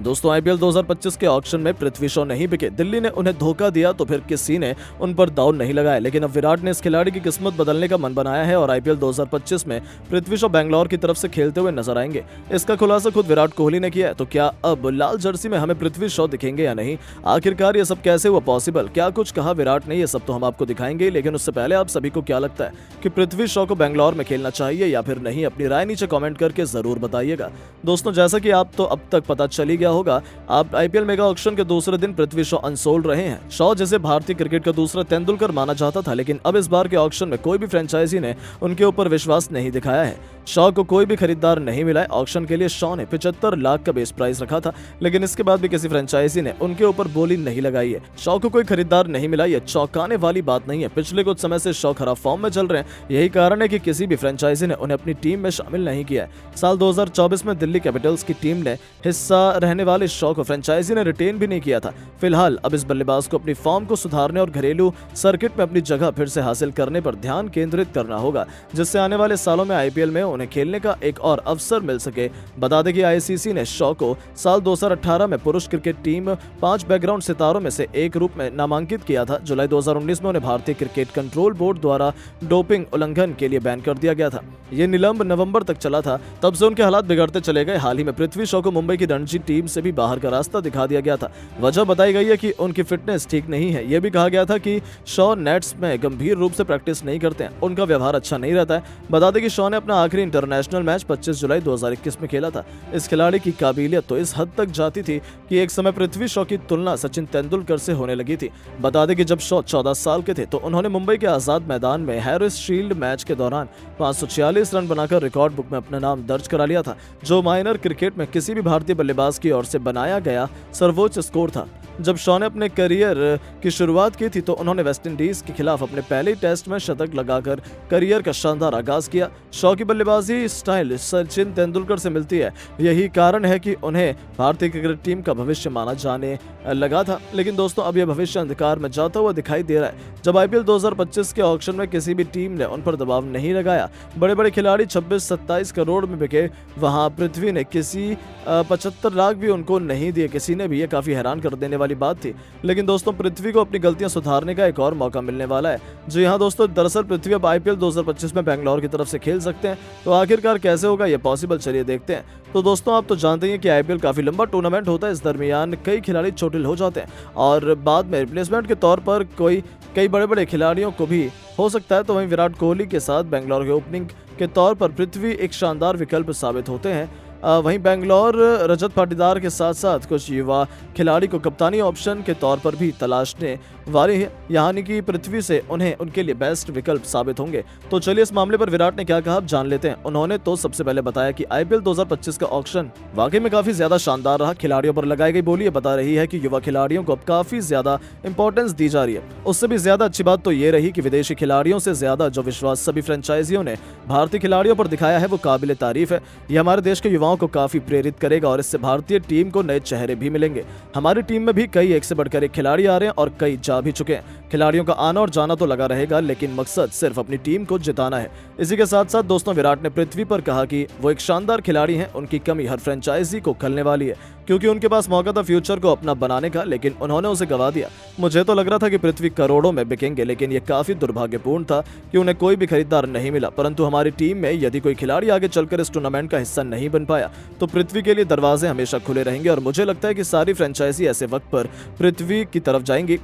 दोस्तों आईपीएल 2025 के ऑक्शन में पृथ्वी शॉ नहीं बिके। दिल्ली ने उन्हें धोखा दिया तो फिर किसी ने उन पर दांव नहीं लगाया, लेकिन अब विराट ने इस खिलाड़ी की किस्मत बदलने का मन बनाया है और आईपीएल 2025 में पृथ्वी शॉ बैंगलोर की तरफ से खेलते हुए नजर आएंगे। इसका खुलासा खुद विराट कोहली ने किया है। तो क्या अब लाल जर्सी में हमें पृथ्वी शॉ दिखेंगे या नहीं? आखिरकार ये सब कैसे हुआ पॉसिबल? क्या कुछ कहा विराट ने? ये सब तो हम आपको दिखाएंगे, लेकिन उससे पहले आप सभी को क्या लगता है कि पृथ्वी शॉ को बैंगलोर में खेलना चाहिए या फिर नहीं? अपनी राय नीचे कमेंट करके जरूर बताइएगा। दोस्तों जैसा कि आप तो अब तक पता चल ही गया होगा, आप आईपीएल मेगा ऑक्शन के दूसरे दिन पृथ्वी शॉ अनसोल्ड रहे हैं। शॉ जिसे भारतीय क्रिकेट का दूसरा तेंदुलकर माना जाता था, लेकिन अब इस बार के ऑक्शन में कोई भी फ्रेंचाइजी ने उनके ऊपर विश्वास नहीं दिखाया है। शॉ को कोई भी खरीदार नहीं मिला है। ऑक्शन के लिए शॉ ने 75 लाख का बेस प्राइस रखा था, लेकिन इसके बाद भी किसी फ्रेंचाइजी ने उनके ऊपर बोली नहीं लगाई है। शॉ को कोई खरीदार नहीं मिला, ये चौंकाने वाली बात नहीं है। पिछले कुछ समय से शॉ खराब फॉर्म में चल रहे हैं। यही कारण है कि किसी भी फ्रेंचाइजी ने उन्हें अपनी टीम में शामिल नहीं किया है। साल 2024 में दिल्ली कैपिटल्स की टीम ने हिस्सा रहने वाले शॉ को फ्रेंचाइजी ने रिटेन भी नहीं किया था। फिलहाल अब इस बल्लेबाज को अपनी फॉर्म को सुधारने और घरेलू सर्किट में अपनी जगह फिर से हासिल करने पर ध्यान केंद्रित करना होगा, जिससे आने वाले सालों में आईपीएल में उन्हें खेलने का एक और अवसर मिल सके। बता दें कि आईसीसी ने शॉ को साल 2018 में पुरुष क्रिकेट टीम 5 बैकग्राउंड सितारों में से एक रूप में नामांकित किया था। जुलाई 2019 में उन्हें भारतीय क्रिकेट कंट्रोल बोर्ड द्वारा डोपिंग उल्लंघन के लिए बैन कर दिया गया था। ये निलंब नवंबर तक चला था, तब से उनके हालात बिगड़ते चले गए। हाल ही में पृथ्वी शॉ को मुंबई की रणजी टीम से भी बाहर का रास्ता दिखा दिया गया था। वजह बताई गई है कि उनकी फिटनेस ठीक नहीं है। यह भी कहा गया था कि शॉ नेट्स में गंभीर रूप से प्रैक्टिस नहीं करते हैं, उनका व्यवहार अच्छा नहीं रहता है। बता दें कि शॉ ने अपना आखिरी इंटरनेशनल मैच 25 जुलाई 2021 में खेला था। इस खिलाड़ी की काबिलियत तो इस हद तक जाती थी कि एक समय पृथ्वी शॉ की तुलना सचिन तेंदुलकर से होने लगी थी। बता दें कि जब शॉ 14 साल के थे तो उन्होंने मुंबई के आजाद मैदान में हैरिस शील्ड मैच के दौरान 546 रन बनाकर रिकॉर्ड बुक में अपना नाम दर्ज करा लिया था, जो माइनर क्रिकेट में किसी भी भारतीय बल्लेबाज की ओर से बनाया गया सर्वोच्च स्कोर था। जब शॉ ने अपने करियर की शुरुआत की थी तो उन्होंने वेस्टइंडीज के खिलाफ अपने पहले टेस्ट में शतक लगाकर करियर का शानदार आगाज किया। शॉ की बल्लेबाजी स्टाइल सचिन तेंदुलकर से मिलती है। यही कारण है कि उन्हें भारतीय क्रिकेट टीम का भविष्य माना जाने लगा था, लेकिन दोस्तों अब यह भविष्य अंधकार में जाता हुआ दिखाई दे रहा है। जब आईपीएल 2025 के ऑक्शन में किसी भी टीम ने उन पर दबाव नहीं लगाया, बड़े बड़े खिलाड़ी 26-27 करोड़ में बिके, वहां पृथ्वी ने किसी 75 लाख भी उनको नहीं दिए किसी ने भी। ये काफी हैरान कर देने वाली बात थी। लेकिन दोस्तों पृथ्वी को अपनी गलतियां सुधारने का एक और मौका मिलने वाला है। जी हाँ दोस्तों, दरअसल पृथ्वी अब आईपीएल 2025 में बैंगलोर की तरफ से खेल सकते हैं। तो आखिरकार कैसे होगा ये पॉसिबल, चलिए देखते हैं। तो दोस्तों आप तो जानते हैं कि आईपीएल काफी लंबा टूर्नामेंट होता है। इस दरमियान कई खिलाड़ी चोटिल हो जाते हैं और बाद में रिप्लेसमेंट के तौर पर कई बड़े बड़े खिलाड़ियों को भी हो सकता है। तो वहीं विराट कोहली के साथ बैंगलोर के ओपनिंग के तौर पर पृथ्वी एक शानदार विकल्प साबित होते हैं। वहीं बैंगलोर रजत पाटीदार के साथ साथ कुछ युवा खिलाड़ी को कप्तानी ऑप्शन के तौर पर भी तलाशने वाले हैं, यानी कि पृथ्वी से उन्हें उनके लिए बेस्ट विकल्प साबित होंगे। तो चलिए इस मामले पर विराट ने क्या कहा आप जान लेते हैं। उन्होंने तो सबसे पहले बताया कि आईपीएल 2025 का ऑक्शन वाकई में काफी ज्यादा शानदार रहा। खिलाड़ियों पर लगाई गई बोली बता रही है कि युवा खिलाड़ियों को अब काफी ज्यादा इंपॉर्टेंस दी जा रही है। उससे भी ज्यादा अच्छी बात तो ये रही कि विदेशी खिलाड़ियों से ज्यादा जो विश्वास सभी फ्रेंचाइजियों ने भारतीय खिलाड़ियों पर दिखाया है वो काबिल तारीफ है। यह हमारे देश के युवाओं को काफी प्रेरित करेगा और इससे भारतीय टीम को नए चेहरे भी मिलेंगे। हमारी टीम में भी कई एक से बढ़कर एक खिलाड़ी आ रहे हैं और कई जा भी चुके हैं। खिलाड़ियों का आना और जाना तो लगा रहेगा, लेकिन मकसद सिर्फ अपनी टीम को जिताना है। इसी के साथ साथ दोस्तों विराट ने पृथ्वी पर कहा कि वो एक शानदार खिलाड़ी हैं। उनकी कमी हर फ्रेंचाइजी को खलने वाली है, क्योंकि उनके पास मौका था फ्यूचर को अपना बनाने का, लेकिन उन्होंने उसे गवा दिया। मुझे तो लग रहा था कि पृथ्वी करोड़ों में बिकेंगे, लेकिन ये काफी दुर्भाग्यपूर्ण था कि उन्हें कोई भी खरीदार नहीं मिला। परंतु हमारी टीम में यदि कोई खिलाड़ी आगे चलकर इस टूर्नामेंट का हिस्सा नहीं बन पाया तो पृथ्वी के लिए दरवाजे हमेशा खुले रहेंगे और मुझे लगता है कि सारी फ्रेंचाइजी ऐसे वक्त पर पृथ्वी की तरफ जाएंगी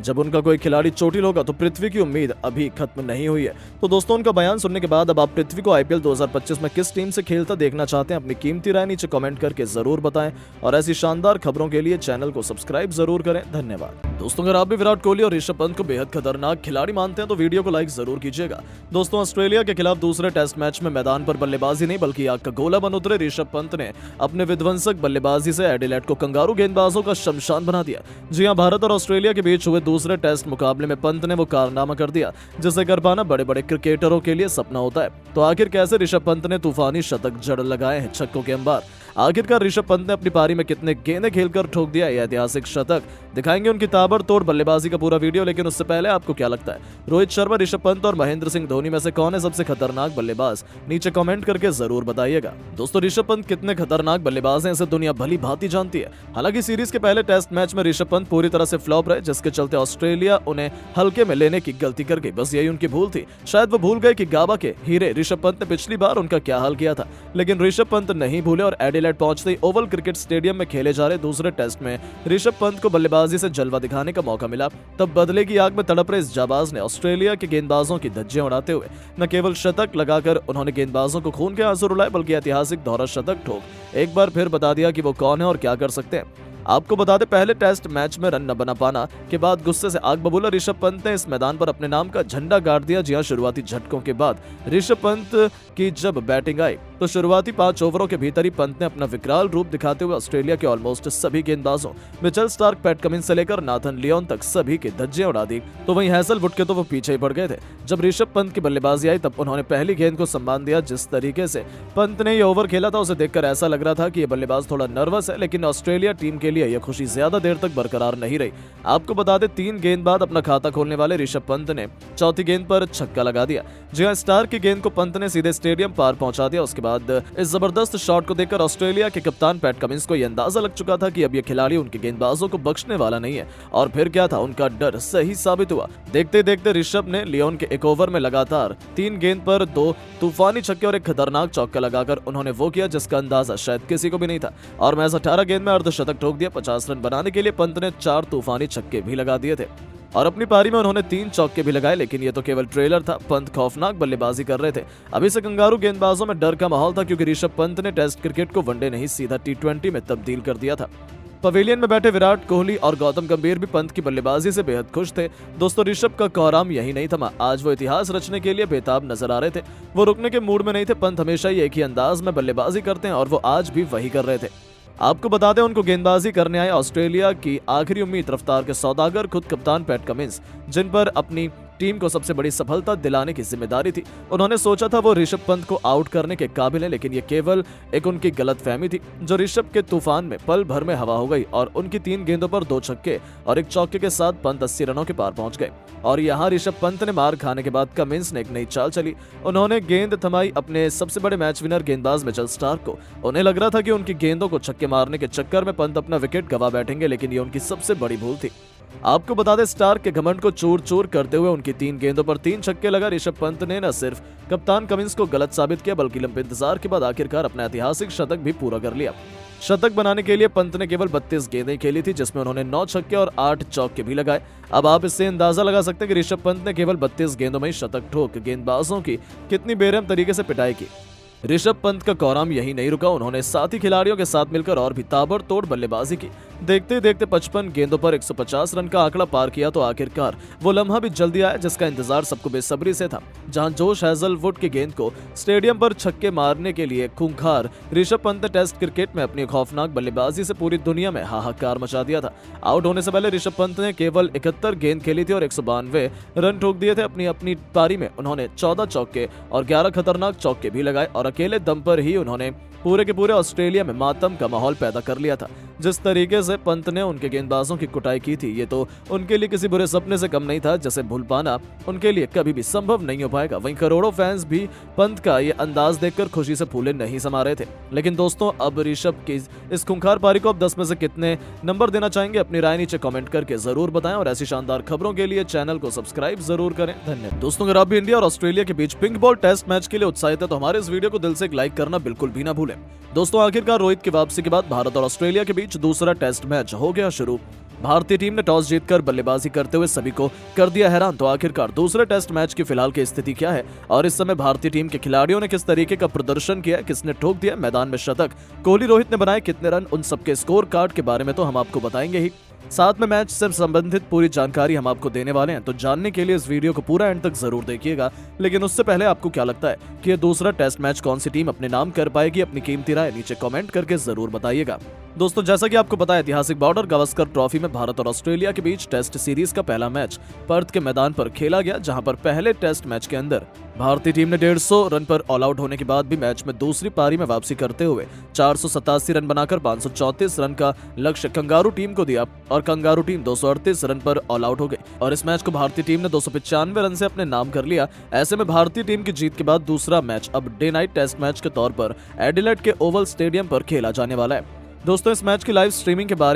जब उनका कोई खिलाड़ी चोटिल होगा। तो पृथ्वी की उम्मीद अभी खत्म नहीं हुई है। तो दोस्तों उनका बयान सुनने के बाद अब आप पृथ्वी को आईपीएल 2025 में किस टीम से खेलता देखना चाहते हैं? अपनी कीमती राय नीचे कमेंट करके जरूर बताएं और ऐसी शानदार खबरों के लिए चैनल को सब्सक्राइब जरूर करें। धन्यवाद। दोस्तों अगर आप भी विराट कोहली और ऋषभ पंत को बेहद खतरनाक खिलाड़ी मानते हैं तो वीडियो को लाइक जरूर कीजिएगा। दोस्तों ऑस्ट्रेलिया के खिलाफ दूसरे टेस्ट मैच में मैदान पर बल्लेबाजी नहीं बल्कि आग का गोला बन उतरे ऋषभ पंत ने अपने विध्वंसक बल्लेबाजी से एडिलेड को कंगारू गेंदबाजों का शमशान बना दिया। जी हां, भारत और ऑस्ट्रेलिया के बीच हुए दूसरे टेस्ट मुकाबले में पंत ने वो कारनामा कर दिया जिसे कर पाना बड़े बड़े क्रिकेटरों के लिए सपना होता है। तो आखिर कैसे ऋषभ पंत ने तूफानी शतक जड़ लगाए हैं छक्कों के अंबार। आखिरकार ऋषभ पंत ने अपनी पारी में कितने गेंदें खेलकर ठोक दिया यह ऐतिहासिक शतक। दिखाएंगे उनकी ताबड़तोड़ बल्लेबाजी का पूरा वीडियो, लेकिन उससे पहले आपको क्या लगता है, रोहित शर्मा, ऋषभ पंत और महेंद्र सिंह धोनी में से कौन है सबसे खतरनाक बल्लेबाज? नीचे कमेंट करके जरूर बताइएगा। दोस्तों, ऋषभ पंत कितने खतरनाक बल्लेबाज हैं इसे दुनिया भली भांति जानती है। हालांकि सीरीज के पहले टेस्ट मैच में ऋषभ पंत पूरी तरह से फ्लॉप रहे, जिसके चलते ऑस्ट्रेलिया उन्हें हल्के में लेने की गलती कर गई। बस यही उनकी भूल थी। शायद वो भूल गए कि गाबा के हीरे ऋषभ पंत ने पिछली बार उनका क्या हाल किया था। लेकिन ऋषभ पंत नहीं भूले और एडिलेड पहुंचते ही ओवल क्रिकेट स्टेडियम में खेले जा रहे दूसरे टेस्ट में ऋषभ पंत को बल्लेबाजी से जलवा दिखाने का मौका मिला। तब बदले की आग में तड़प रहे इस जाबाज ने ऑस्ट्रेलिया के गेंदबाजों की धज्जियां उड़ाते हुए न केवल शतक लगाकर उन्होंने गेंदबाजों को खून के आंसू रुलाए, बल्कि ऐतिहासिक दोहरा शतक ठोक एक बार फिर बता दिया कि वो कौन है और क्या कर सकते हैं। आपको बता दें, पहले टेस्ट मैच में रन न बना पाना के बाद गुस्से से आग बबूला ऋषभ पंत ने इस मैदान पर अपने नाम का झंडा गाड़ दिया। जी हां, शुरुआती झटकों के बाद ऋषभ पंत की जब बैटिंग आई तो शुरुआती 5 ओवरों के भीतर ही पंत ने अपना विकराल रूप दिखाते हुए ऑस्ट्रेलिया के ऑलमोस्ट सभी गेंदबाजों, मिचेल स्टार्क, पैट कमिंस से लेकर नाथन लियोन तक सभी की धज्जियां उड़ा दी। तो वहीं हैजलवुड के तो वो पीछे ही पड़ गए थे। जब ऋषभ पंत की बल्लेबाजी आई तब उन्होंने पहली गेंद को सम्मान दिया। जिस तरीके से पंत ने ये ओवर खेला था उसे देखकर ऐसा लग रहा था कि ये बल्लेबाज थोड़ा नर्वस है, लेकिन ऑस्ट्रेलिया टीम के लिए यह खुशी ज्यादा देर तक बरकरार नहीं रही। आपको बता दें, 3 गेंद बाद अपना खाता खोलने वाले ऋषभ पंत ने चौथी गेंद पर छक्का लगा दिया। जी हां, स्टार्क की गेंद को पंत ने सीधे स्टेडियम पार पहुंचा दिया। उसके बाद इस जबरदस्त शॉट को देखकर ऑस्ट्रेलिया के कप्तान पैट कमिंस को यह अंदाजा लग चुका था कि अब ये खिलाड़ी उनके गेंदबाजों को बख्शने वाला नहीं है। और फिर क्या था, उनका डर सही साबित हुआ। देखते देखते ऋषभ ने लियोन के एक ओवर में लगातार 3 गेंद पर 2 तूफानी छक्के और एक खतरनाक चौका लगाकर उन्होंने वो किया जिसका अंदाजा शायद किसी को भी नहीं था। और महज 18 गेंद में अर्धशतक ठोक दिया। 50 रन बनाने के लिए पंत ने 4 तूफानी छक्के भी लगा दिए थे और अपनी पारी में उन्होंने 3 चौके भी लगाए। लेकिन ये तो केवल ट्रेलर था। पंत खौफनाक बल्लेबाजी कर रहे थे। अभी से कंगारू गेंदबाजों में डर का माहौल था, क्योंकि ऋषभ पंत ने टेस्ट क्रिकेट को वनडे नहीं सीधा T20 में तब्दील कर दिया था। पवेलियन में बैठे विराट कोहली और गौतम गंभीर भी पंत की बल्लेबाजी से बेहद खुश थे। दोस्तों, ऋषभ का कोहराम यही नहीं थमा। आज वो इतिहास रचने के लिए बेताब नजर आ रहे थे। वो रुकने के मूड में नहीं थे। पंत हमेशा ही एक ही अंदाज में बल्लेबाजी करते हैं और वो आज भी वही कर रहे थे। आपको बता दें, उनको गेंदबाजी करने आए ऑस्ट्रेलिया की आखिरी उम्मीद, रफ्तार के सौदागर, खुद कप्तान पैट कमिंस, जिन पर अपनी टीम को सबसे बड़ी सफलता दिलाने की जिम्मेदारी थी। उन्होंने सोचा था वो ऋषभ पंत को आउट करने के काबिल है, लेकिन ये केवल एक उनकी गलतफहमी थी, जो ऋषभ के तूफान में पल भर में हवा हो गई और उनकी 3 गेंदों पर 2 छक्के और 1 चौके के साथ पंत 80 रनों के पार पहुंच गए। और यहाँ ऋषभ पंत ने मार खाने के बाद कमिंस ने एक नई चाल चली। उन्होंने गेंद थमाई अपने सबसे बड़े मैच विनर गेंदबाज मिचेल स्टार्क को। उन्हें लग रहा था कि उनकी गेंदों को छक्के मारने के चक्कर में पंत अपना विकेट गंवा बैठेंगे, लेकिन ये उनकी सबसे बड़ी भूल थी। आपको बता दें, स्टार्क के घमंड को चूर चूर करते हुए उनकी 3 गेंदों पर 3 छक्के लगा ऋषभ पंत ने न सिर्फ कप्तान कमिंस को गलत साबित किया, बल्कि लंबे इंतजार के बाद आखिरकार अपना ऐतिहासिक शतक भी पूरा कर लिया। शतक बनाने के लिए पंत ने केवल 32 गेंदें खेली थी, जिसमें उन्होंने 9 छक्के और 8 चौके भी लगाए। अब आप इससे अंदाजा लगा सकते हैं कि ऋषभ पंत ने केवल 32 गेंदों में ही शतक ठोक गेंदबाजों की कितनी बेरहम तरीके से पिटाई की। ऋषभ पंत का कोहराम यही नहीं रुका। उन्होंने साथी खिलाड़ियों के साथ मिलकर और भी ताबड़तोड़ बल्लेबाजी की। देखते देखते 55 गेंदों पर 150 रन का आंकड़ा पार किया तो आखिरकार वो लम्हा भी जल्दी आया जिसका इंतजार सबको बेसब्री से था। जहां जोश हैजलवुड की गेंद को स्टेडियम पर छक्के मारने के लिए खूंखार ऋषभ पंत ने टेस्ट क्रिकेट में अपनी खौफनाक बल्लेबाजी से पूरी दुनिया में हाहाकार मचा दिया था। आउट होने से पहले ऋषभ पंत ने केवल 71 गेंद खेली थी और 192 रन ठोक दिए थे। अपनी पारी में उन्होंने 14 चौके और 11 खतरनाक चौके भी लगाए और अकेले दम पर ही उन्होंने पूरे के पूरे ऑस्ट्रेलिया में मातम का माहौल पैदा कर लिया था। जिस तरीके से पंत ने उनके गेंदबाजों की कुटाई की थी, ये तो उनके लिए किसी बुरे सपने से कम नहीं था, जिसे भूल पाना उनके लिए कभी भी संभव नहीं हो पाएगा। वहीं करोड़ों फैंस भी पंत का ये अंदाज देखकर खुशी से फूले नहीं समा रहे थे। लेकिन दोस्तों, अब ऋषभ की इस खूंखार पारी को आप 10 में से कितने नंबर देना चाहेंगे? अपनी राय नीचे कमेंट करके जरूर बताएं और ऐसी शानदार खबरों के लिए चैनल को सब्सक्राइब जरूर करें। धन्यवाद। दोस्तों, अगर आप भी इंडिया और ऑस्ट्रेलिया के बीच पिंक बॉल टेस्ट मैच के लिए उत्साहित है तो हमारे इस वीडियो को दिल से एक लाइक करना बिल्कुल भी ना भूलें। दोस्तों, आखिरकार रोहित की वापसी के बाद भारत और ऑस्ट्रेलिया के बीच दूसरा टेस्ट मैच हो गया शुरू। भारतीय टीम ने टॉस जीतकर बल्लेबाजी करते हुए सभी को कर दिया हैरान। तो आखिरकार दूसरे टेस्ट मैच की फिलहाल की स्थिति क्या है और इस समय भारतीय टीम के खिलाड़ियों ने किस तरीके का प्रदर्शन किया, किसने ठोक दिया मैदान में शतक, कोहली रोहित ने बनाए कितने रन, उन सबके स्कोर कार्ड के बारे में तो हम आपको बताएंगे ही। साथ में मैच से संबंधित पूरी जानकारी हम आपको देने वाले हैं। तो जानने के लिए इस वीडियो को पूरा एंड तक जरूर देखिएगा। लेकिन उससे पहले आपको क्या लगता है कि ये दूसरा टेस्ट मैच कौन सी टीम अपने नाम कर पाएगी? अपनी कीमती राय नीचे कमेंट करके जरूर बताइएगा। दोस्तों जैसा कि आपको पता है, ऐतिहासिक बॉर्डर गावस्कर ट्रॉफी में भारत और ऑस्ट्रेलिया के बीच टेस्ट सीरीज का पहला मैच पर्थ के मैदान पर खेला गया, जहां पर पहले टेस्ट मैच के अंदर भारतीय टीम ने 150 रन पर ऑल आउट होने के बाद भी मैच में दूसरी पारी में वापसी करते हुए 487 रन बनाकर 534 रन का लक्ष्य कंगारू टीम को दिया और कंगारू टीम 238 रन पर ऑल आउट हो गई और इस मैच को भारतीय टीम ने 295 रन से अपने नाम कर लिया। ऐसे में भारतीय टीम की जीत के बाद दूसरा मैच अब डे नाइट टेस्ट मैच के तौर पर एडिलेड के ओवल स्टेडियम पर खेला जाने वाला है। दोस्तों इस मैच की लाइव स्ट्रीमिंग के बारे